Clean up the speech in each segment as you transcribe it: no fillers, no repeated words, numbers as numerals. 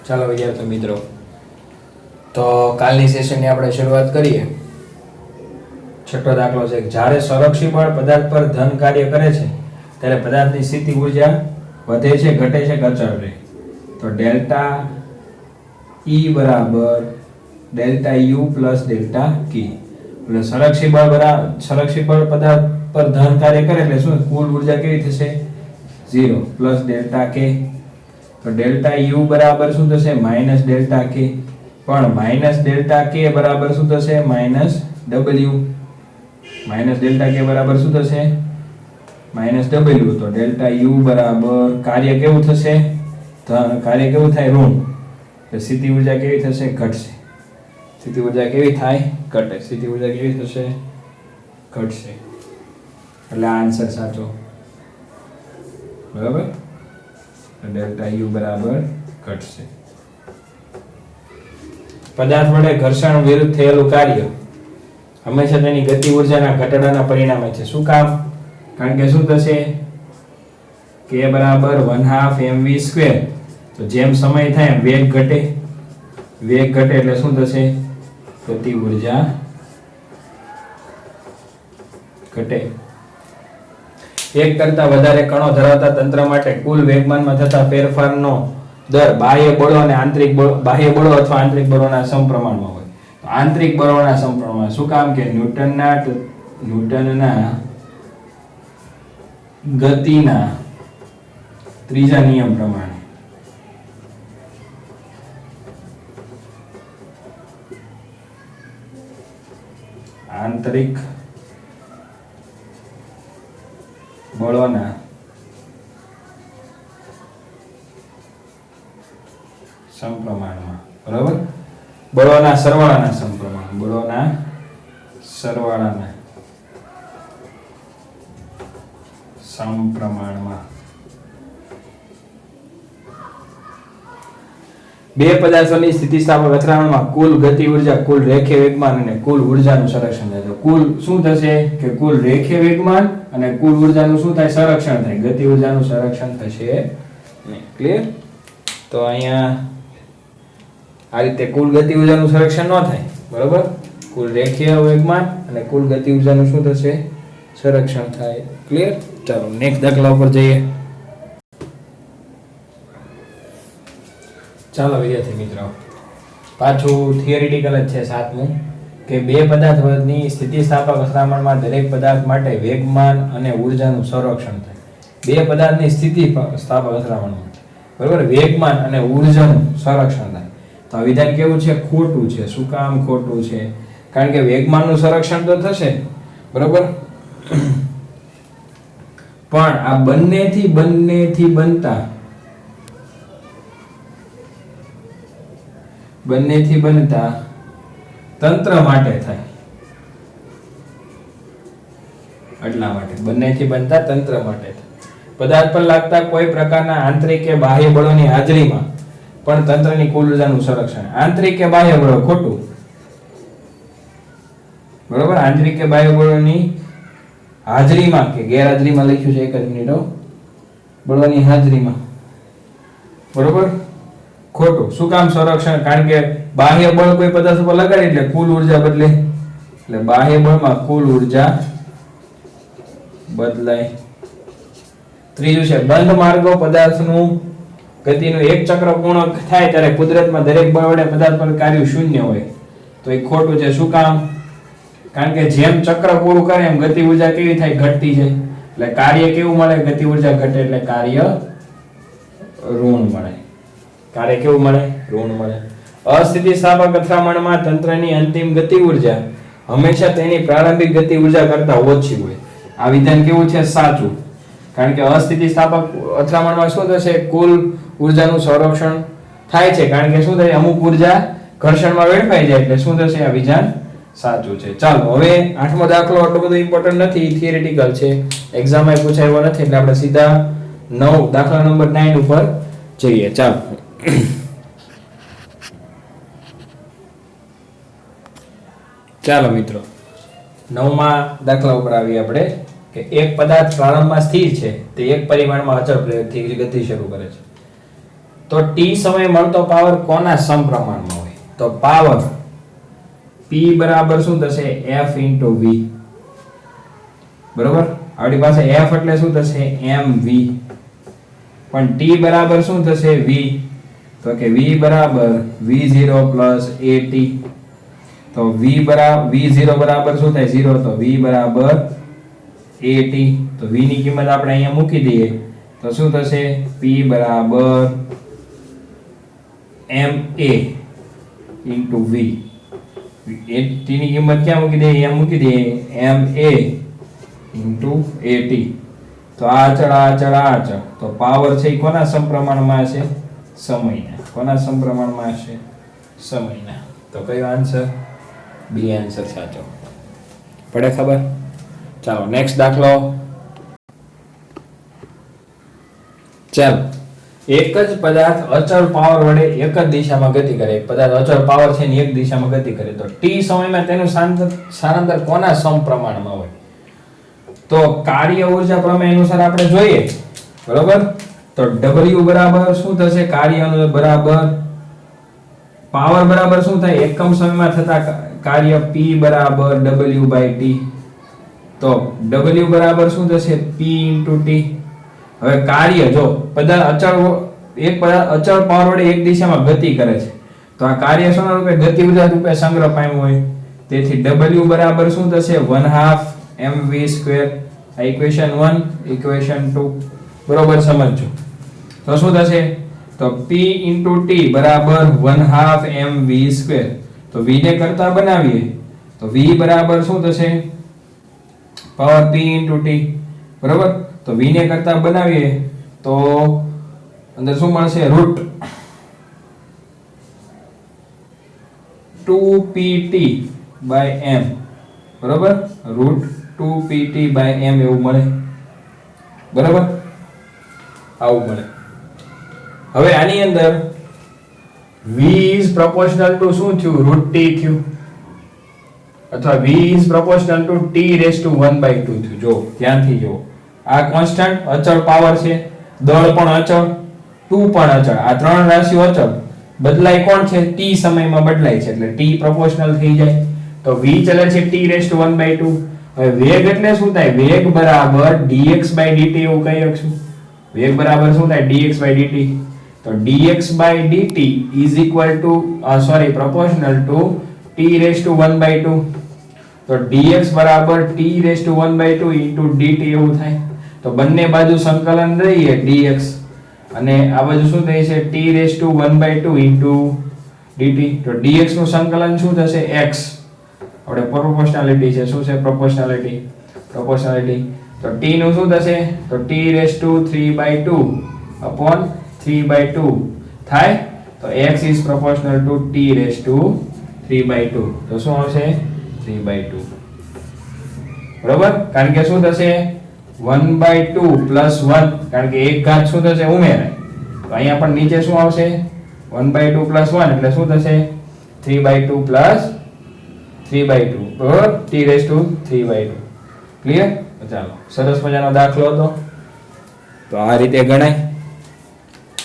ચાલો વિદ્યાર્થી મિત્રો, તો કાલની સેશનની આપણે શરૂઆત કરીએ. છઠ્ઠો દાખલો છે કે જ્યારે સંરક્ષી બળ પદાર્થ પર ધન કાર્ય કરે છે ત્યારે પદાર્થની સ્થિતિ ઊર્જા વધે છે, ઘટે છે કે અચળ રહે. તો ડેલ્ટા E બરાબર delta U plus delta K. એટલે સંરક્ષી બળ પદાર્થ પર ધન કાર્ય કરે એટલે શું, કુલ ઊર્જા કેવી થશે? 0 પ્લસ ડેલ્ટા K. તો ડેલ્ટા U બરાબર શું થશે? Minus delta K. પણ માઈનસ ડેલ્ટા K બરાબર શું થશે? Minus W. Minus delta K બરાબર શું થશે? Minus W. તો ડેલ્ટા U બરાબર કાર્ય કેવું થશે? કાર્ય કેવું થાય? ઋણ. એટલે સ્થિતિ ઊર્જા કેવી થશે? ઘટશે. સ્થિતિ ઊર્જા કેવી થાય? ઘટે. સ્થિતિ ઊર્જા કેવી થશે? ઘટશે. એટલે આ આન્સર સાચો. બરાબર. ડેલ્ટા U બરાબર ઘટશે. પદાર્થ વડે ઘર્ષણ વિરુદ્ધ થયેલું કાર્ય હંમેશા તેની ગતિ ઊર્જાના ઘટાડાના પરિણામે છે. શું કામ? કારણ કે શું થશે? K બરાબર 1/2 mv². તો જેમ સમય થાય એમ વેગ ઘટે. વેગ ઘટે એટલે શું થશે? ગતિ ઊર્જા ઘટે. એક કરતા વધારે કણો ધરાવતા તંત્ર માટે કુલ વેગમાનમાં થતા ફેરફારનો દર બાહ્ય બળો અને આંતરિક બળો, બાહ્ય બળો અથવા આંતરિક બળોના સમપ્રમાણમાં હોય. તો આંતરિક બળોના સમપ્રમાણ. શું કામ? કે ન્યૂટનના ગતિના ત્રીજા નિયમ પ્રમાણે આંતરિક બળોના સમપ્રમાણમાં. બરાબર. બળોના સરવાળાના સમપ્રમાણ. બળોના સરવાળાના સમપ્રમાણમાં બે પદાર્થોની સ્થિતિસ્થાપક અથડામણમાં કુલ ગતિ ઊર્જા, કુલ રેખીય વેગમાન અને કુલ ઊર્જાનું સંરક્ષણ થાય. તો કુલ શું થશે? કે કુલ રેખીય વેગમાન અને કુલ ઊર્જાનું શું થાય? સંરક્ષણ થાય. ગતિ ઊર્જાનું સંરક્ષણ થશે નહીં. ક્લિયર? તો અહીંયા આ રીતે કુલ ગતિ ઊર્જાનું સંરક્ષણ ન થાય. બરાબર. કુલ રેખીય વેગમાન અને કુલ ગતિ ઊર્જાનું શું થશે? સંરક્ષણ થાય. ક્લિયર? ચાલો નેક્સ્ટ દાખલા ઉપર જઈએ. ચાલો વિદ્યાર્થી મિત્રો, પાછું થિયરિટિકલ જ છે. સાતમું કે બે પદાર્થની સ્થિતિસ્થાપક અથડામણમાં દરેક પદાર્થ માટે વેગમાન અને ઊર્જાનું સંરક્ષણ થાય. બે પદાર્થની સ્થિતિસ્થાપક અથડામણમાં બરાબર વેગમાન અને ઊર્જાનું સંરક્ષણ થાય. તો આ વિધાન કેવું છે? ખોટું છે. શું કામ ખોટું છે? કારણ કે વેગમાનનું સંરક્ષણ તો થશે, બરાબર, પણ આ બંનેથી બનતા તંત્ર માટે થાય. એટલા માટે બંનેથી બનતા તંત્ર માટે થાય. પદાર્થ પર લાગતા કોઈ પ્રકારના આંતરિક કે બાહ્ય બળોની હાજરીમાં પણ તંત્રની કુલ ઊર્જાનું સંરક્ષણ. આંતરિક કે બાહ્ય બળો ખોટું. બરોબર. આંતરિક કે બાહ્ય બળોની હાજરીમાં કે ગેરહાજરીમાં લખ્યું છે. એક જ મિનિટ. બળોની હાજરીમાં. બરોબર. ખોટું. શું કામ સંરક્ષણ? કારણ કે બાહ્ય બળ કોઈ પદાર્થ પર લગાડે એટલે કુલ ઊર્જા બદલે. એટલે બાહ્ય બળમાં કુલ ઊર્જા બદલાય. ત્રીજું છે બંધ માર્ગો પદાર્થનું ગતિનું એક ચક્ર પૂર્ણ થાય ત્યારે કુદરતમાં દરેક બળ વડે પદાર્થ પર કાર્ય શૂન્ય હોય. તો એ ખોટું છે. શું કામ? કારણ કે જેમ ચક્ર પૂરું કરે એમ ગતિ ઊર્જા કેવી થાય? ઘટતી જાય. એટલે કાર્ય કેવું મળે? ગતિ ઊર્જા ઘટે એટલે કાર્ય ઋણ મળે. કાર્ય કેવું મળે? ઋણ મળે. અસ્થિતિસ્થાપક અથડામણમાં તંત્રની અંતિમ ગતિ ઊર્જા હંમેશા તેની પ્રારંભિક ગતિ ઊર્જા કરતા ઓછી હોય. આ વિધાન કેવું છે? સાચું. કારણ કે અસ્થિતિસ્થાપક અથડામણમાં શું થશે? કુલ ઊર્જાનું સંરક્ષણ થાય છે. કારણ કે શું થાય? અમુક ઊર્જા ઘર્ષણમાં વેડફાઈ જાય. એટલે શું થશે? આ વિધાન સાચું છે. ચાલો હવે આઠમો દાખલો એટલો બધો ઇમ્પોર્ટન્ટ નથી, થિયરિટિકલ છે, એક્ઝામમાં પૂછાયો નથી, એટલે આપણે સીધા દાખલા નંબર 9 ઉપર જઈએ. ચાલો ચાલો મિત્રો, 9મા દાખલા ઉપર આવીએ આપણે કે એક પદાર્થ પ્રારંભમાં સ્થિર છે, તે એક પરિમાણમાં અચળ પ્રયોગથી ગતિ શરૂ કરે છે. તો t સમય મળતો પાવર કોના સમપ્રમાણમાં હોય? તો પાવર p બરાબર શું થશે? f * v. બરોબર? આપણી પાસે f એટલે શું થશે? mv. પણ t બરાબર શું થશે? v. તો કે v બરાબર v0 + at. તો v0 બરાબર શું થાય? 0. તો v બરાબર at. તો v ની કિંમત આપણે અહીંયા મૂકી દઈએ તો શું થશે? p બરાબર ma * v. t ની કિંમત ક્યાં મૂકી દઈએ? અહીંયા મૂકી દઈએ ma * at. તો આ અચળ તો પાવર છે એ કોના સમપ્રમાણમાં હશે? સમયના. કોના સમપ્રમાણમાં હશે? સમયના. તો કયો આન્સર? બી આન્સર સાચો. પડે ખબર? ચાલો નેક્સ્ટ દાખલો. ચાલો, એક જ પદાર્થ અચળ પાવર વડે એક જ દિશામાં ગતિ કરે. એક પદાર્થ અચળ પાવર છે ને એક દિશામાં ગતિ કરે તો t સમયમાં તેનું સ્થાનાંતર કોના સમપ્રમાણમાં હોય? તો કાર્ય ઊર્જા પ્રમેય અનુસાર આપણે જોઈએ. બરોબર? તો w બરાબર શું થશે? કાર્ય બરાબર પાવર બરાબર શું થાય? એકમ સમયમાં થતા કાર્ય p બરાબર w/t. તો w બરાબર શું થશે? p * t. હવે કાર્ય જો પદાર્થ અચળ પાવર વડે એક દિશામાં ગતિ કરે છે તો આ કાર્ય શેના રૂપે? ગતિ ઊર્જા રૂપે સંગ્રહ પામ્યું હોય. તેથી w બરાબર શું થશે? 1/2 mv². આ ઇક્વેશન 1, ઇક્વેશન 2. બરોબર સમજજો. તો શું થશે? તો p * t બરાબર 1/2 mv². તો v ને કરતા બનાવીએ તો v બરાબર શું થશે? Power p * t. બરોબર? તો v ને કરતા બનાવીએ તો અંદર શું મળશે? √2pt/m. બરોબર? √2pt/m એવું મળે. બરાબર? આવું મળે. હવે આની અંદર v is proportional to શું થયું? √t થયું અથવા v is proportional to t⁻1/2 થયું. જો ધ્યાનથી જો, આ કોન્સ્ટન્ટ અચળ પાવર છે, દળ પણ અચળ, 2 પણ અચળ. આ ત્રણ રાશિઓ અચળ. બદલાય કોણ છે? t સમયમાં બદલાય છે એટલે t પ્રોપોર્શનલ થઈ જાય. તો v ચલે છે t⁻1/2. હવે વેગ એટલે શું થાય? વેગ બરાબર dx/dt એવું કહી શકશું. વેગ બરાબર શું થાય? dx/dt. તો dx/dt proportional to t⁻1/2. તો dx બરાબર t⁻1/2 * dt એવું થાય. તો બંને બાજુ સંકલન લઈએ dx અને આ બાજુ શું થાય છે? t⁻1/2 * dt. તો dx નું સંકલન શું થશે? x. આપણે પ્રોપોર્શનાલિટી છે. શું છે? પ્રોપોર્શનાલિટી. તો t નું શું થશે? તો t⁻3/2 / 3/2 થાય. તો x is proportional to t⁻3/2. તો શું આવશે? 3/2. બરોબર? કારણ કે શું થશે? 1/2 + 1 કારણ કે એક ઘાત શું થશે? ઉમેરાય. તો અહીંયા પણ નીચે શું આવશે? 1/2 + 1 એટલે શું થશે? 3/2 + 3/2. બરોબર? t⁻3/2. ક્લિયર? ચાલો, સરસ મજાનો દાખલો હતો. તો આ રીતે ગણાય.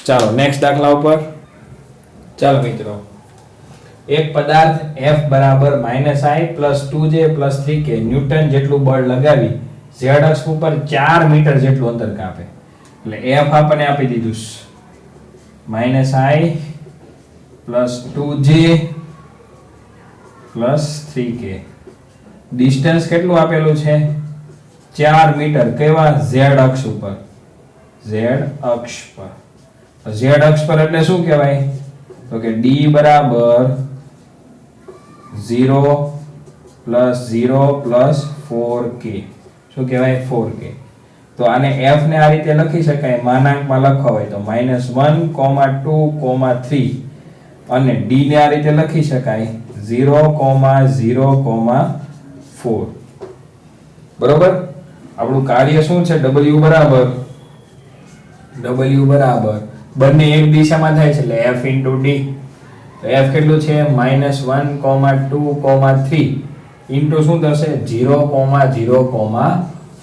ચાલો નેક્સ્ટ દાખલા ઉપર. ચાલો મિત્રો, એક પદાર્થ F બરાબર -I + 2J + 3K ન્યૂટન જેટલું બળ લગાવી z અક્ષ ઉપર 4 મીટર જેટલું અંતર કાપે. એટલે F આપણને આપી દીધું -I + 2J + 3K. ડિસ્ટન્સ કેટલું આપેલું છે? 4 મીટર. કેવા? z અક્ષ ઉપર. z અક્ષ પર. તો z અક્ષ પર એટલે શું કહેવાય? તો કે d બરાબર 0 + 0 + 4k. શું કહેવાય? 4k. તો આને f ને આ રીતે લખી શકાય. માનાંકમાં લખવા હોય તો -1, 2, 3 અને d ને આ રીતે લખી શકાય 0, 0, 4. બરોબર? આપણું કાર્ય શું છે? w બરાબર બંને એક દિશામાં થાય છે એટલે f * d. તો f કેટલું છે? -1, 2, 3 ઇન્ટુ શું થશે? 0, 0,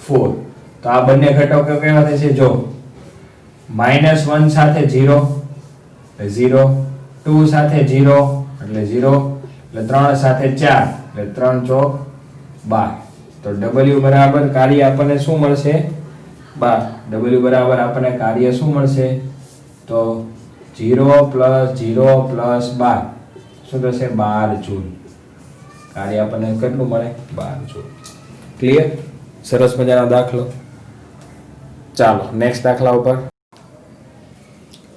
4. તો આ બંને ઘટકો કેવા થશે? જો -1 સાથે 0 0, 2 સાથે 0 એટલે 0, એટલે 3 સાથે 4 એટલે 3 ચોક 12. તો W બરાબર કાર્ય આપણને શું મળશે? 12. W બરાબર આપણને કાર્ય શું મળશે? તો 0 + 0 + 12 શું થશે? 12 જૂલ. કાર્ય આપણને કેટલું મળે? 12 જૂલ. ક્લિયર? સરસ મજાનો દાખલો. ચાલો નેક્સ્ટ દાખલા ઉપર.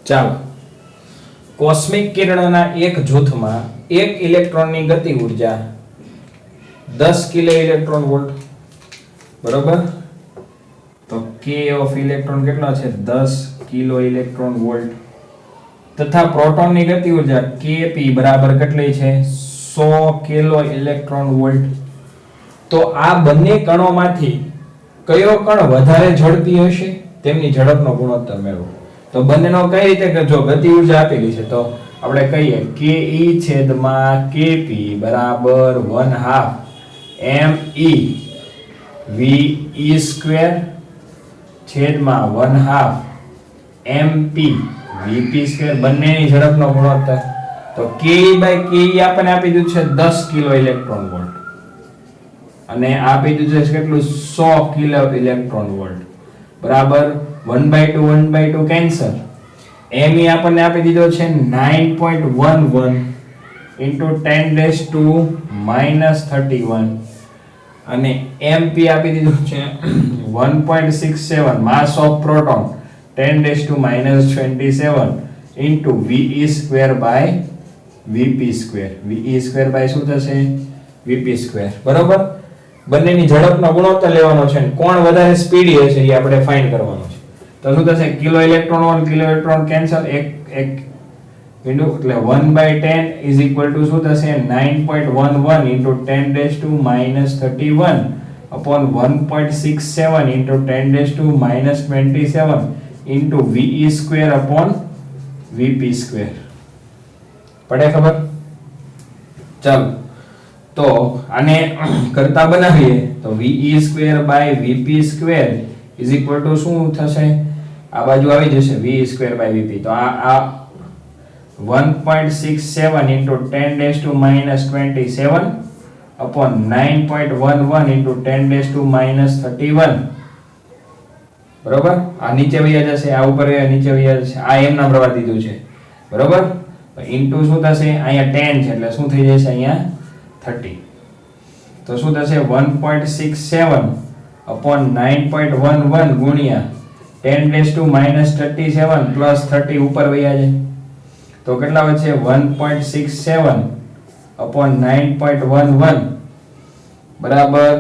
ચાલો, કોસ્મિક કિરણોના એક જૂથમાં એક ઇલેક્ટ્રોનની ગતિ ઊર્જા 10 કિલો ઇલેક્ટ્રોન વોલ્ટ, બરોબર? તો k ઓફ ઇલેક્ટ્રોન કેટલો છે? 10 કિલો ઇલેક્ટ્રોન વોલ્ટ. તથા પ્રોટોનની ગતિ ઊર્જા kp બરાબર કેટલી છે? 100 કિલો ઇલેક્ટ્રોન વોલ્ટ. તો આ બંને કણોમાંથી કયો કણ વધારે ઝડપી હશે? તેમની ઝડપનો ગુણોત્તર મેળવો. તો બંનેનો કઈ રીતે કરજો? ગતિ ઊર્જા આપેલી છે તો આપણે કહીએ ke છેદમાં kp બરાબર 1/2 me ve સ્ક્વેર છેદમાં 1/2 mp vp સ્ક્વેર. બંનેની ઝડપનો ગુણોત્તર. તો ke ke આપણને આપી દીધું છે 10 કિલો ઇલેક્ટ્રોન વોલ્ટ અને આપી દીધું છે કેટલું? 100 કિલો ઇલેક્ટ્રોન વોલ્ટ બરાબર 1/2 કેન્સલ. me આપણને આપી દીધો છે 9.11 into 10⁻⁻31 અને mp આપી દીધું છે 1.67 માસ of proton 10⁻27 into ve square by vp square. ve square by શું થશે? vp square. બરોબર? બંનેની ઝડપનો ગુણોત્તર લેવાનો છે. કોણ વધારે સ્પીડી હશે એ આપણે ફાઇન્ડ કરવાનું છે. તો શું થશે? Kilo electron 1 kilo electron cancel, એક બિંદુ એટલે 1/10 is equal to શું થશે? 9.11 into 10⁻31 upon 1.67 into 10⁻27 into ve square upon vp square. પડે ખબર? ચાલો તો આને કરતા બનાવીએ તો ve square by vp square is equal to શું થશે? આ બાજુ આવી જશે ve square by vp. તો આ 1.67 into 10⁻27 upon 9.11 into 10⁻31 બરોબર? આ નીચે વયા જશે, આ ઉપર નીચે વયા જશે. આ એમ નામ રવા દીધું છે, બરોબર? ઇન્ટુ શું થશે? અહીંયા 10 છે એટલે શું થઈ જશે? અહીંયા 30. તો શું થશે? 1.67 upon 9.11 ગુણ્યા 10⁻37 પ્લસ 30 ઉપર વયા જાય તો કેટલા વધશે? 1.67 upon 9.11 બરાબર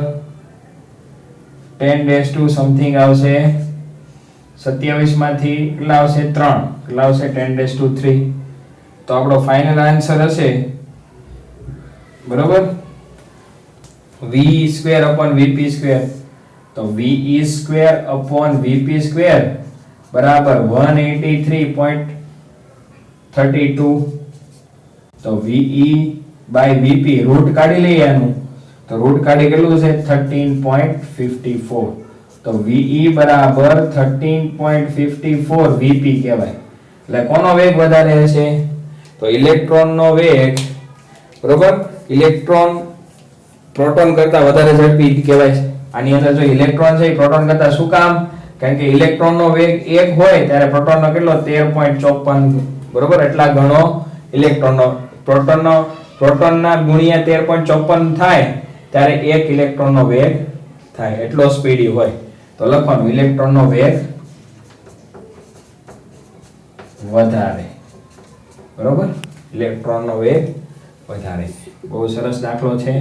10 સમથિંગ આવશે 27 માંથી કેટલા આવશે? 3. કેટલા આવશે? 10⁻3. તો આપણો ફાઇનલ આન્સર હશે, બરોબર, v square upon vp square. તો ve square upon vp square બરાબર 183.32. તો ve by vp રૂટ કાઢી લઈએ આનું તો રૂટ કાઢી કેટલું છે? 13.54. તો ve બરાબર 13.54 vp કહેવાય. એટલે કોનો વેગ વધારે હશે? તો ઇલેક્ટ્રોનનો વેગ, બરોબર, ઇલેક્ટ્રોન પ્રોટોન કરતા વધારે ઝડપી કહેવાય છે. આની અંદર જો ઇલેક્ટ્રોન છે એ પ્રોટોન કરતા, શું કામ? કારણ કે ઇલેક્ટ્રોનનો વેગ 1 હોય ત્યારે પ્રોટોનનો કેટલો? 13.54, બરોબર? એટલા ગણો ઇલેક્ટ્રોનનો. પ્રોટોનના ગુણ્યા 13.54 થાય ત્યારે 1 ઇલેક્ટ્રોનનો વેગ થાય, એટલો સ્પીડી હોય. તો લખવાનું ઇલેક્ટ્રોનનો વેગ વધારે, બરોબર? ઇલેક્ટ્રોનનો વેગ વધારે. બહુ સરસ દાખલો છે,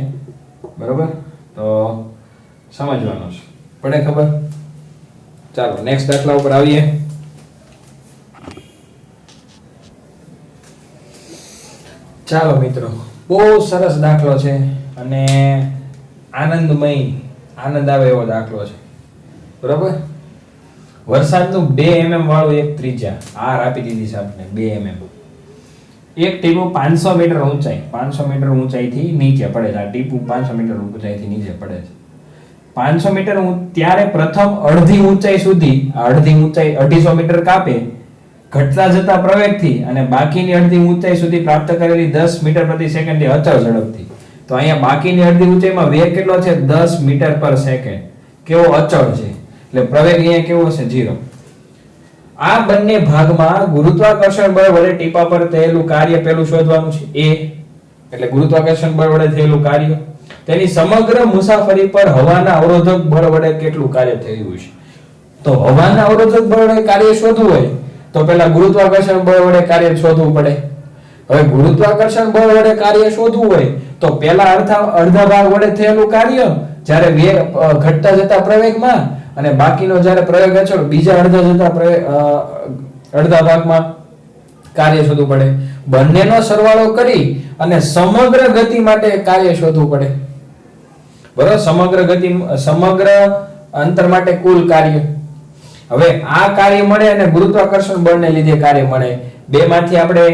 બરોબર? તો સમજવાનો છે. પડે ખબર? ચાલો નેક્સ્ટ દાખલા ઉપર આવીએ. ચાલો મિત્રો, બહુ સરસ દાખલો છે અને આનંદમય, આનંદ આવે એવો દાખલો છે, બરોબર? વરસાદનું 2 mm વાળું એક ત્રિજ્યા આર આપી દીધી છે આપણે, 2 mm. એક ટીપું 500 મીટર ઊંચાઈ, 500 મીટર ઊંચાઈથી નીચે પડે છે. આ ટીપું 500 મીટર ઊંચાઈથી નીચે પડે છે. 500 મીટર ત્યારે પ્રથમ અડધી ઊંચાઈ સુધી, અડધી ઊંચાઈ 250 મીટર ઘટતા જતા પ્રવેગથી અને બાકીની અડધી ઊંચાઈ સુધી પ્રાપ્ત કરેલી 10 મીટર પ્રતિ સેકન્ડની અચળ ઝડપથી. તો અહીંયા બાકીની અડધી ઊંચાઈમાં વેગ કેટલો છે? 10 મીટર પર સેકન્ડ. કેવો? અચળ છે. એટલે પ્રવેગ અહીંયા કેવો હશે? 0. આ બંને ભાગમાં ગુરુત્વાકર્ષણ બળ વડે ટીપા પર થયેલું કાર્ય પેલું શોધવાનું છે. A એટલે ગુરુત્વાકર્ષણ બળ વડે થયેલું કાર્ય. તેની સમગ્ર મુસાફરી પર હવાના અવરોધક બળ વડે કેટલું કાર્ય થયું છે? તો હવાના અવરોધક બળ વડે કાર્ય શોધવું હોય તો પહેલા ગુરુત્વાકર્ષણ બળ વડે કાર્ય શોધવું પડે. હવે ગુરુત્વાકર્ષણ બળ વડે કાર્ય શોધવું હોય તો પહેલા અડધા ભાગ વડે થયેલું કાર્ય જ્યારે ઘટતા જતા પ્રવેગમાં અને બાકીનો જ્યારે પ્રવેગ અચળ બીજા અડધા ભાગમાં કાર્ય શોધવું પડે. બંનેનો સરવાળો કરી અને સમગ્ર ગતિ માટે કાર્ય શોધવું પડે. બરોબર? સમગ્ર અંતર માટે કુલ કાર્ય. હવે આ કાર્ય મળે અને ગુરુત્વાકર્ષણ બળને લીધે કાર્ય મળે. બેમાંથી આપણે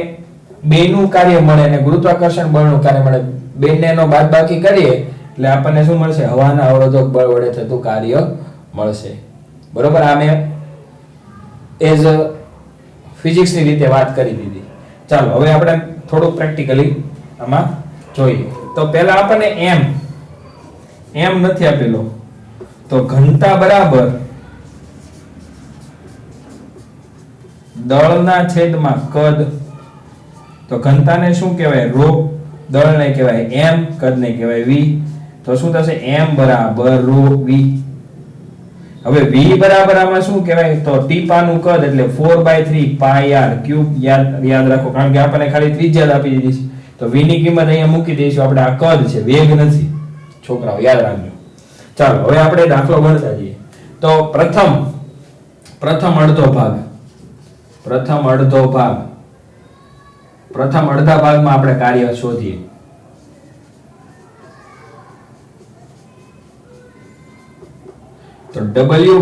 બેનું કાર્ય મળે અને ગુરુત્વાકર્ષણ બળનું કાર્ય મળે. બંનેનો બાદબાકી કરીએ એટલે આપણને શું મળશે? હવાના અવરોધક બળ વડે થતું કાર્ય મળશે. બરોબર? આ મેં એઝ ફિઝિક્સની રીતે વાત કરી દીધી. ચાલો હવે આપણે થોડું પ્રેક્ટિકલી આમાં જોઈએ. તો પહેલા આપણને એમ નથી આપેલો, તો ઘનતા બરાબર દળના છેદમાં કદ. તો ઘનતાને શું કહેવાય? ρ. દળને કહેવાય m, કદને કહેવાય v. તો શું થશે? m બરાબર ρ v. હવે v બરાબર આમાં શું કહેવાય? તો ટીપાનું કદ એટલે 4/3 પાઈ r ક્યુબ. યાદ રાખો, કારણ કે આપણને ખાલી ત્રિજ્યા આપી દીધી છે. તો v ની કિંમત અહીંયા મૂકી દઈશું. આપણે આ કદ છે, વેગ નથી. છોકરાઓ યાદ રાખજો. ચાલો હવે આપણે દાખલો ગણતા જઈએ. તો પ્રથમ અડધા ભાગમાં આપણે કાર્ય શોધીએ. તો W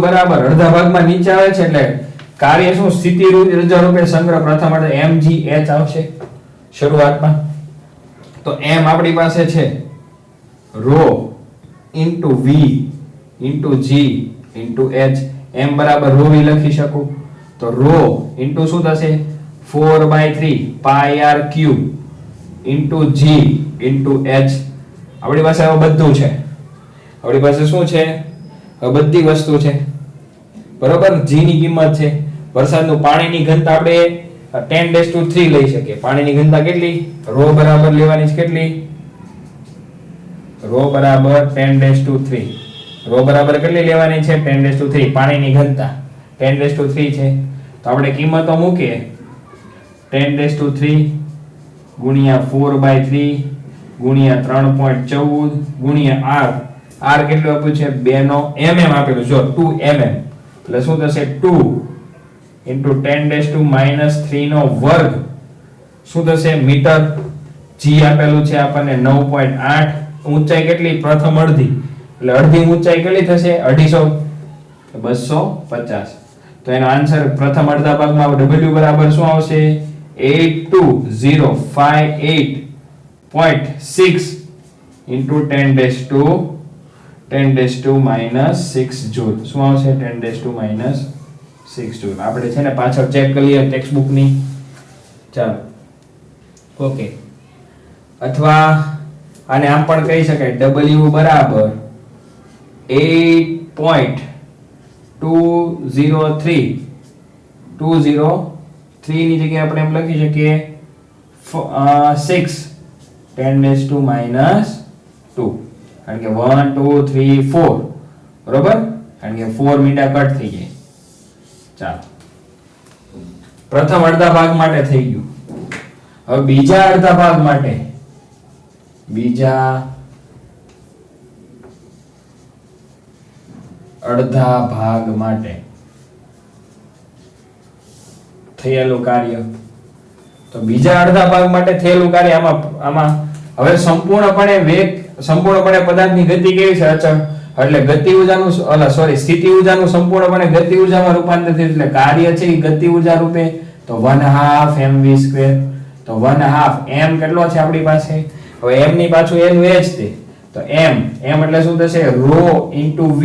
બરાબર અડધા ભાગમાં નીચે આવે છે એટલે કાર્ય શું? સ્થિતિ ઊર્જા રૂપે સંગ્રહ પ્રથમ અડધા mgh આવશે શરૂઆતમાં. તો m આપણી પાસે છે ρ into v into g into h. m બરાબર ρ v લખી શકું. તો ρ into શું થશે? 4/3 પાઈ r cube into g into h. આપણી પાસે હવે બધું છે. આપણી પાસે શું છે? હવે બધી વસ્તુ છે. બરોબર? g ની કિંમત છે. વરસાદનું પાણીની ઘનતા આપણે 10⁻³ લઈ શકીએ. પાણીની ઘનતા કેટલી? ρ બરાબર લેવાની છે કેટલી? ρ બરાબર 10⁻³ ρ બરાબર કેટલી લેવાની છે? 10⁻³ પાણીની ઘનતા 10⁻³ છે. તો આપણે કિંમતો મૂકીએ. 10⁻³ ગુણ્યા 4/3 ગુણ્યા 3.14 ગુણ્યા r. r કેટલું આપ્યું છે? 2 નો mm આપેલું. જો 2 mm એટલે શું થશે? 2 into 10⁻³ નો વર્ગ શું થશે? મીટર. g આપેલું છે આપણને 9.8. ઊંચાઈ કેટલી? પ્રથમ અડધી એટલે અડધી ઊંચાઈ કેટલી થશે? 250. 250. તો એનો આન્સર પ્રથમ અડધા ભાગમાં w બરાબર શું આવશે? 82058.6 into 10⁻⁻6 જૂલ. શું આવશે? 10⁻⁻6 જૂલ. આપણે છે ને પાછળ ચેક કરી લઈએ ટેક્સ્ટ ની. ચાલો ઓકે. અથવા આને આમ પણ કહી શકાય w બરાબર 8.203 ની જગ્યાએ આપણે એમ લખી શકીએ 6 10⁻². કારણ કે 1 2 3 4 બરોબર? કારણ કે 4 મીંડા કટ થઈ જાય. ચાલો પ્રથમ અડધા ભાગ માટે થઈ ગયું. હવે બીજા અડધા ભાગ માટે થયેલું કાર્ય. તો બીજા અડધા ભાગ માટે થયેલું કાર્ય આમાં હવે સંપૂર્ણપણે પદાર્થની ગતિ કેવી છે? અચળ. એટલે ગતિ ઉર્જાનું સ્થિતિ ઉર્જાનું સંપૂર્ણપણે ગતિ ઉર્જામાં રૂપાંતર થયું. એટલે કાર્ય છે એ ગતિ ઉર્જા રૂપે. તો 1/2 mv². તો 1/2 m કેટલો છે આપણી પાસે? હવે m ની પાછું એનું એ જ છે. તો m એટલે શું થશે? ρ * v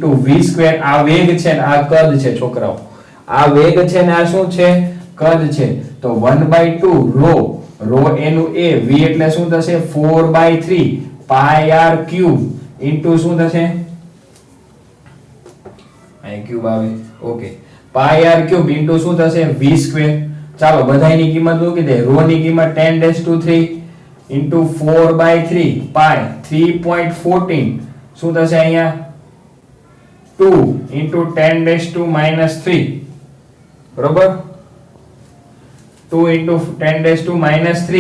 * v². આ વેગ છે ને આ કદ છે છોકરાઓ. આ વેગ છે ને આ શું છે? કદ છે તો 1/2 રો એનું a v એટલે શું થશે 4/3 pi r cube into શું થશે અહીં ક્યુબ આવે okay pi r cube into શું થશે v સ્ક્વેર ચાલો બધાયની કિંમત મૂકી દે રો ની કિંમત 10⁻³ into 4/3 pi 3.14 શું થશે અહીંયા 2 into 10⁻³ બરોબર 2 into 10⁻³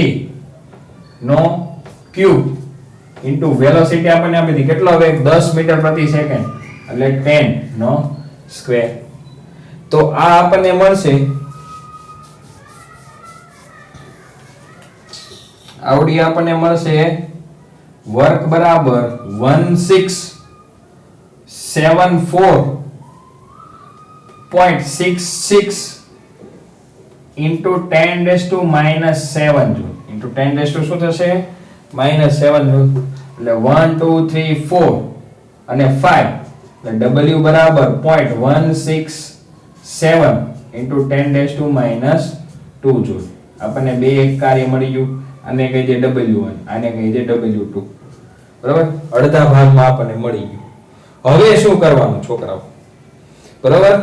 નો ક્યુબ into વેલોસિટી આપણને આપી હતી કેટલો વેગ 10 મીટર પ્રતિ સેકન્ડ એટલે 10 નો સ્ક્વેર તો આ આપણને મળશે આવડી આપણને મળશે વર્ક બરાબર 1674.66 into 10⁻⁷ જૂલ into 10 શું થશે -7 જૂલ એટલે 1 2 3 4 અને 5 એટલે w બરાબર 0.167 into 10⁻² જૂલ આપણને બે એક કાર્ય મળી ગયું આને કહી દે w1 આને કહી દે w2 બરાબર અડધા ભાગમાં આપણને મળી ગયું હવે શું કરવાનું છોકરાઓ બરાબર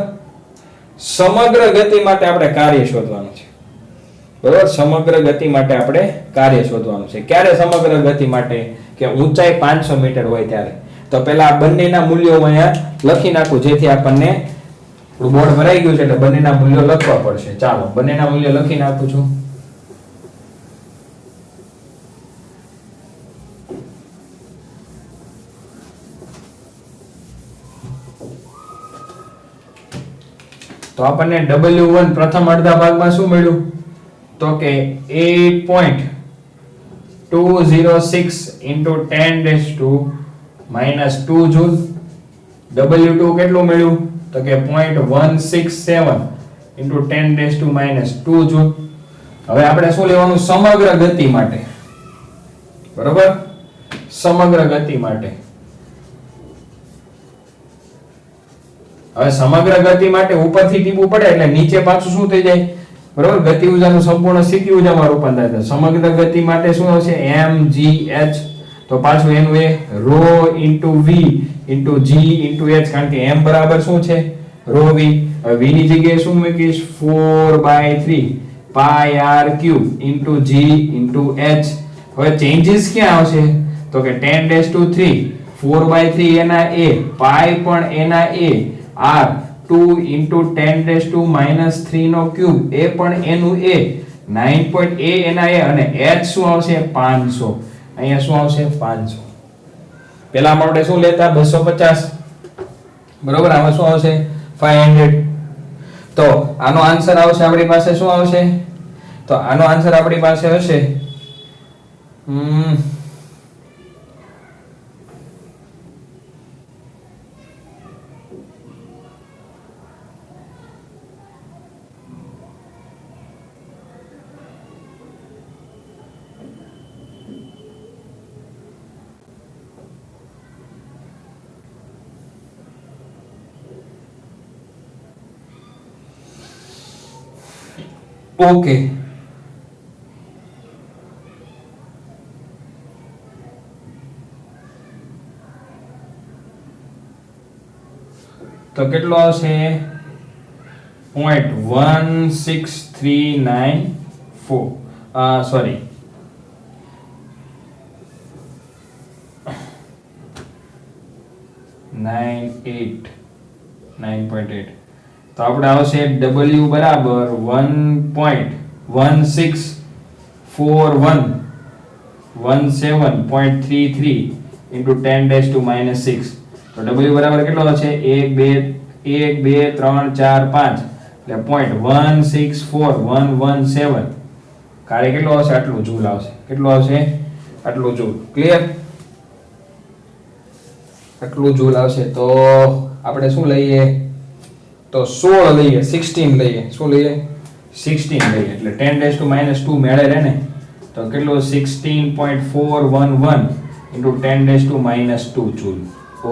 સમગ્ર ગતિ માટે આપણે કાર્ય શોધવાનું છે બરાબર સમગ્ર ગતિ માટે આપણે કાર્ય શોધવાનું છે ક્યારે સમગ્ર ગતિ માટે કે ઊંચાઈ 500 મીટર હોય ત્યારે તો પહેલા આ બંનેના મૂલ્યો અહીંયા લખી નાખું જેથી આપણને બોર્ડ ભરાઈ ગયું છે એટલે બંનેના મૂલ્યો લખવા પડશે ચાલો બંનેના મૂલ્યો લખી નાખું છું તો આપણને w1 પ્રથમ અડધા ભાગમાં શું મળ્યું તો કે 8.206 into 10⁻² જૂલ w2 કેટલું મળ્યું તો કે 0.167 into 10⁻² જૂલ હવે આપણે શું લેવાનું સમગ્ર ગતિ માટે બરોબર સમગ્ર ગતિ માટે હવે સમગ્ર ગતિ માટે ઉપરથી ટીપવું પડે એટલે નીચે પાછું શું થઈ જાય બરોબર ગતિ ઊર્જાનું સંપૂર્ણ સ્થિતિ ઊર્જામાં રૂપાંતર થાય સમગ્ર ગતિ માટે શું આવશે mgh તો પાછું એનું એ ρ into v into g into h કારણ કે m બરાબર શું છે ρ v હવે v ની જગ્યાએ શું મૂકીશ 4/3 pi r cube into g into h હવે ચેન્જીસ ક્યાં આવશે તો કે 10⁻³ 4/3 એના a pi પણ એના a r 2 into 10⁻³ no cube એ પણ એનું a 9.a એના a અને h શું આવશે 500 અહીંયા શું આવશે 500 પહેલા આપણે શું લેતા 250 બરોબર આમાં શું આવશે 500 તો આનો આન્સર આવશે આપણી પાસે શું આવશે તો આનો આન્સર આપણી પાસે હશે ઓકે તો કેટલો આવશે 0.16394 સોરી 9.8 તો આપણે આવશે w બરાબર 1.164117.33 into 10⁻⁶ તો w બરાબર કેટલો છે 1 2 3 4 5 એટલે 0.164117 કાર્ય કેટલો આવશે આટલું જૂલ આવશે કેટલું આવશે આટલું જૂલ ક્લિયર આટલું જૂલ આવશે તો આપણે શું લઈએ તો 16 લઈએ 16 લઈએ શું લઈએ 16 લઈએ એટલે 10⁻² મેળે રહે ને તો કેટલું 16.411 into 10⁻² જૂલ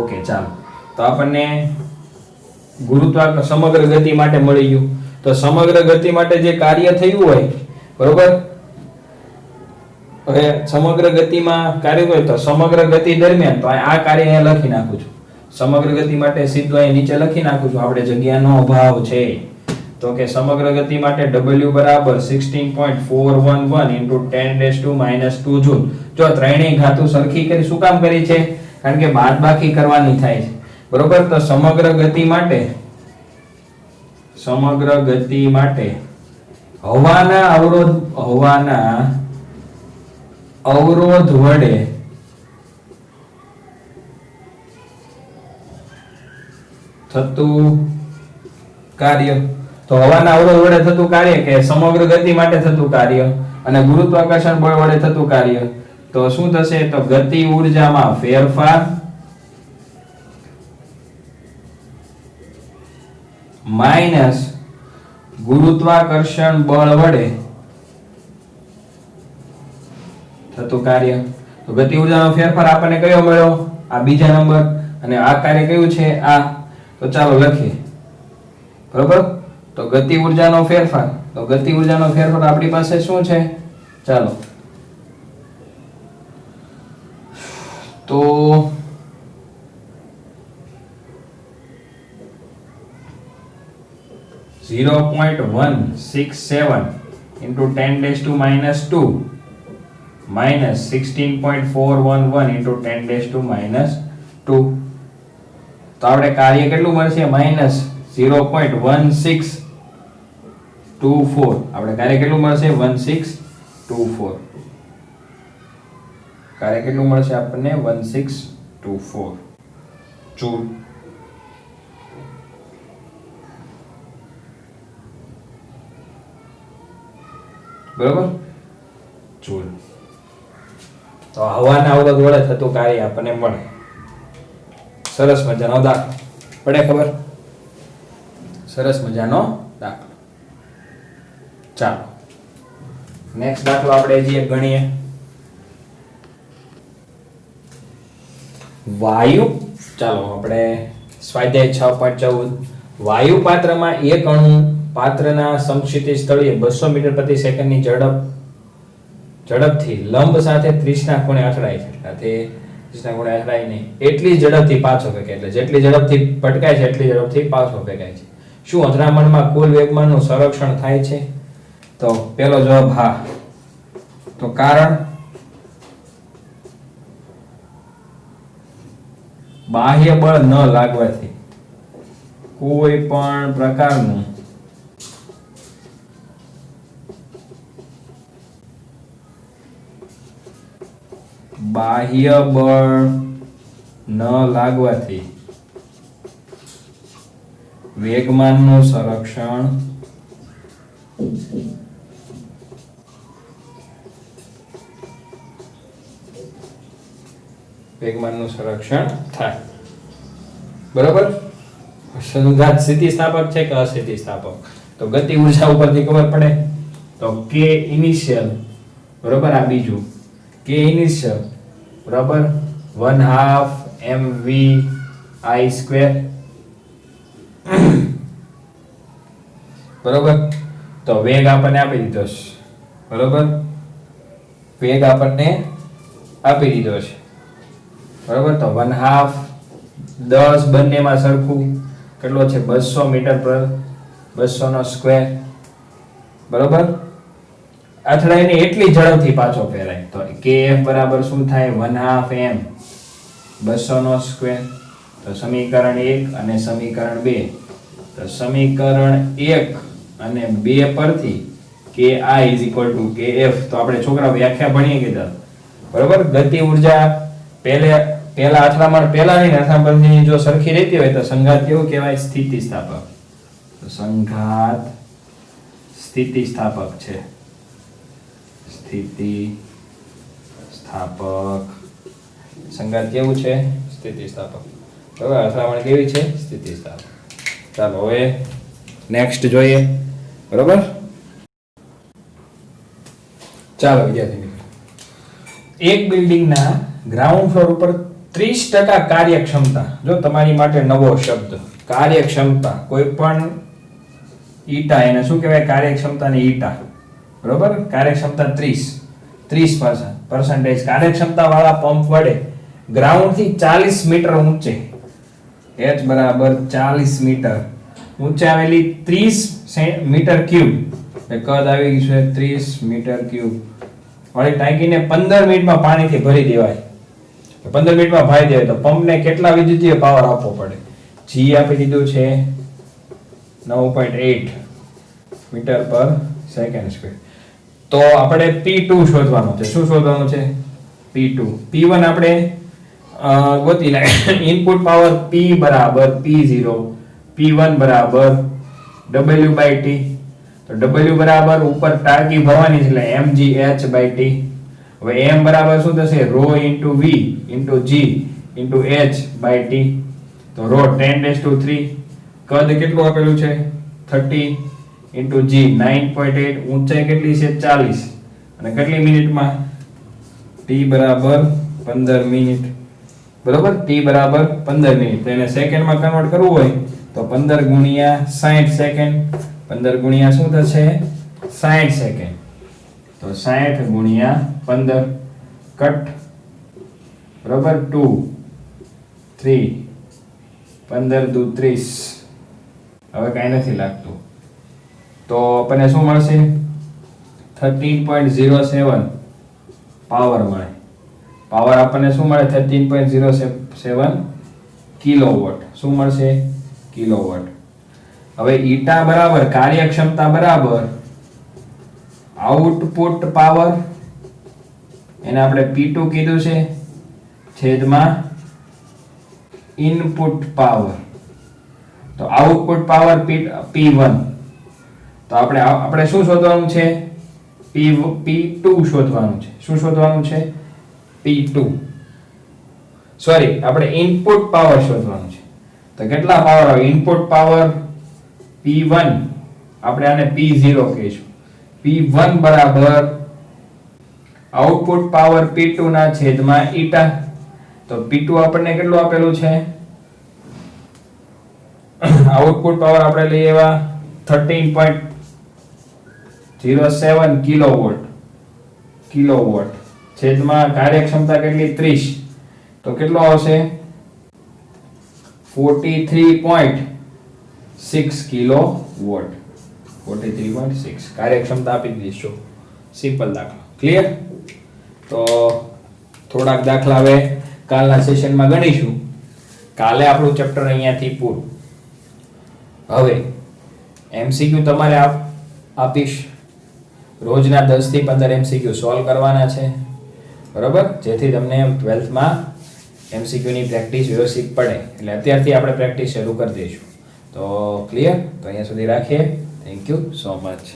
ઓકે ચાલો તો આપણને ગુરુત્વાકર્ષણ સમગ્ર ગતિ માટે મળી ગયું તો સમગ્ર ગતિ માટે જે કાર્ય થયું હોય, બરોબર, હવે સમગ્ર ગતિમાં કાર્ય હોય તો સમગ્ર ગતિ દરમિયાન, તો આ કાર્ય અહીંયા લખી નાખું છું. સમગ્ર ગતિ માટે સીધું અહીં નીચે લખી નાખું છું, આપણે જગ્યાનો અભાવ છે. તો કે સમગ્ર ગતિ માટે W બરાબર 16.411 into 10⁻² જૂલ. જો ત્રણેય ઘાતું સરખી કરી, શું કામ કરી છે? કારણ કે બાદબાકી કરવાની થાય છે, બરોબર. તો સમગ્ર ગતિ માટે હવાના અવરોધ વડે થતું કાર્ય, તો હવાના અવરોધ વડે થતું કાર્ય કે સમગ્ર ગતિ માટે થતું કાર્ય અને ગુરુત્વાકર્ષણ બળ વડે થતું કાર્ય, તો શું થશે? તો ગતિ ઊર્જામાં ફેરફાર માઈનસ ગુરુત્વાકર્ષણ બળ વડે થતું કાર્ય. તો ગતિ ઊર્જાનો ફેરફાર આપણને કયો મળ્યો? આ બીજા નંબર. અને આ કાર્ય કયું છે? આ. તો ચાલો લખીએ, બરોબર. તો ગતિ ઊર્જાનો ફેરફાર, તો ગતિ ઊર્જાનો ફેરફાર આપણી પાસે શું છે? ચાલો તો (0.167 into 10⁻² minus 16.411 into 10⁻². તો આપણે કાર્ય કેટલું મળશે? -0.1624. આપણે કાર્ય કેટલું મળશે? 1624. કાર્ય કેટલું મળશે આપણને? 1624 જૂલ. બરોબર, જૂલ. તો હવાના અવરોધ વડે થતું કાર્ય આપણને મળે. સરસ મજાનો દાખલો. પડે ખબર? સરસ મજાનો દાખલો. ચાલો નેક્સ્ટ દાખલો આપણે હજી એક ગણીએ. વાયુ, ચાલો આપણે સ્વાધ્યાય 6.14. વાયુ પાત્રમાં એક અણુ પાત્રના સમક્ષિતિજ તળિયે 200 મીટર પ્રતિ સેકન્ડની ઝડપથી લંબ સાથે 30 ના ખૂણે અથડાય છે. સાથે 30 ના ખૂણે અથડાય નહીં, એટલી ઝડપથી પાછો ફેંકાય. એટલે જેટલી ઝડપથી પટકાય છે એટલી ઝડપથી પાછો ફેંકાય છે. શું અથડામણમાં કુલ વેગમાનનું સંરક્ષણ થાય છે? તો પહેલો જવાબ હા. તો કારણ બાહ્ય બળ ન લાગવાથી કોઈ પણ પ્રકારનું બાહ્ય બળ ન લાગવાથી વેગમાનનું સંરક્ષણ થાય. બરોબર. સંઘાત સ્થિતિસ્થાપક છે કે અસ્થિતિસ્થાપક? તો ગતિ ઊર્જા ઉપરથી ખબર પડે. તો k ઇનિશિયલ, બરોબર, આ બીજું k ઇનિશિયલ બરાબર 1/2 mv/i². બરોબર. તો વેગ આપણને આપી દીધો છે, બરોબર, વેગ આપણને આપી દીધો છે, બરોબર. તો 1/2 10 બંનેમાં સરખું કેટલો છે? 200 મીટર પર 200 નો સ્ક્વેર, બરોબર. અથડાઈને એટલી ઝડપથી પાછો ફેરાય. તો kf બરાબર શું થાય? 1/2 m 200 નો સ્ક્વેર. તો સમીકરણ 1 અને સમીકરણ 2. તો સમીકરણ 1 અને 2 પરથી ki kf, તો આપણે છોકરા વ્યાખ્યા ભણીએ કીધા, બરોબર. ગતિ ઊર્જા પહેલા અથડામણ પહેલાની અથડામણની જો સરખી રહેતી હોય તો સંઘાત કેવું કહેવાય? સ્થિતિસ્થાપક. તો સંઘાત સ્થિતિસ્થાપક છે. સ્થિતિસ્થાપક સંઘાત કેવું છે? સ્થિતિસ્થાપક. બરાબર. અથડામણ કેવી છે? સ્થિતિસ્થાપક. ચાલો હવે નેક્સ્ટ જોઈએ, બરોબર. ચાલો વિદ્યાર્થી મિત્રો, એક બિલ્ડિંગના ગ્રાઉન્ડ ફ્લોર ઉપર 30% કાર્યક્ષમતા. જો તમારી માટે નવો શબ્દ કાર્યક્ષમતા, કોઈ પણ ઈટા એને શું કહેવાય કાર્યક્ષમતાની ઈટા બરોબર કાર્યક્ષમતા 30% કાર્યક્ષમતા વાળા પંપ વડે ગ્રાઉન્ડ થી 40 મીટર ઊંચે h બરાબર 40 મીટર ઊંચે આવેલી 30 મીટર ક્યુબ કદ આવી ગયું છે 30 મીટર ક્યુબ વાળી ટાંકીને 15 મિનિટમાં પાણીથી ભરી દેવાય 15 મિનિટમાં ભરી દેવાય તો પંપને કેટલા વિદ્યુતીય પાવર આપવો પડે જી આપી દીધું છે 9.8 મીટર પર સેકન્ડ સ્ક્વેર તો આપણે P2 શોધવાનું છે શું શોધવાનું છે P2 P1 આપણે ગોતી લે ઇનપુટ પાવર P બરાબર P0 P1 બરાબર W/T તો W બરાબર ઉપર ટાંકી ભરવાની છે એટલે mgh/T હવે m બરાબર શું થશે ρ * v * g * h/T તો ρ 10⁻³ કદ કેટલું આપેલું છે 30 * g 9.8 ઊંચાઈ કેટલી છે 40 અને કેટલી મિનિટમાં t બરાબર 15 મિનિટ બરોબર t બરાબર 15 મિનિટ તો એને સેકન્ડમાં કન્વર્ટ કરવું હોય તો 15 ગુણ્યા 60 સેકન્ડ 15 ગુણ્યા શું થશે 60 સેકન્ડ તો 60 ગુણ્યા 15 કટ બરાબર 2 3 15 દુ 30 હવે કાંઈ નથી લાગતું તો આપણને શું મળશે 13.07 પાવર મળે પાવર આપણને શું મળે 13.07 કિલોવોટ શું મળશે કિલોવોટ હવે ઈટા બરાબર કાર્યક્ષમતા બરાબર આઉટપુટ પાવર એને આપણે P2 કીધું છે છેદમાં ઇનપુટ પાવર તો આઉટપુટ પાવર P1 તો આપણે શું શોધવાનું છે P2 શોધવાનું છે શું શોધવાનું છે P2 સોરી આપણે ઇનપુટ પાવર શોધવાનું છે તો કેટલા પાવર આવે ઇનપુટ પાવર P1 આપણે આને P0 કહીશું P1 બરાબર આઉટપુટ પાવર P2 ના છેદમાં ઈટા તો P2 આપણને કેટલું આપેલું છે આઉટપુટ પાવર આપણે લઈએ એવા 13.07 કિલોવોટ છેદમાં કાર્યક્ષમતા કેટલી 30 તો કેટલો આવશે 43.6 કિલોવોટ 43.6 કાર્યક્ષમતા આપી દઈશું સિમ્પલ દાખલો ક્લિયર તો થોડાક દાખલા હવે કાલના સેશનમાં ગણીશું કાલે આપણું ચેપ્ટર અહીંયાથી પૂરું હવે એમસીક્યુ તમારે આપીશ રોજના 10 થી 15 એમસીક્યુ સોલ્વ કરવાના છે બરાબર જેથી તમને 12th માં એમસીક્યુ ની પ્રેક્ટિસ વ્યવસ્થિત પડે એટલે અત્યારથી આપણે પ્રેક્ટિસ શરૂ કરી દઈશું તો ક્લિયર તો અહીંયા સુધી રાખીએ થેન્ક યુ સો મચ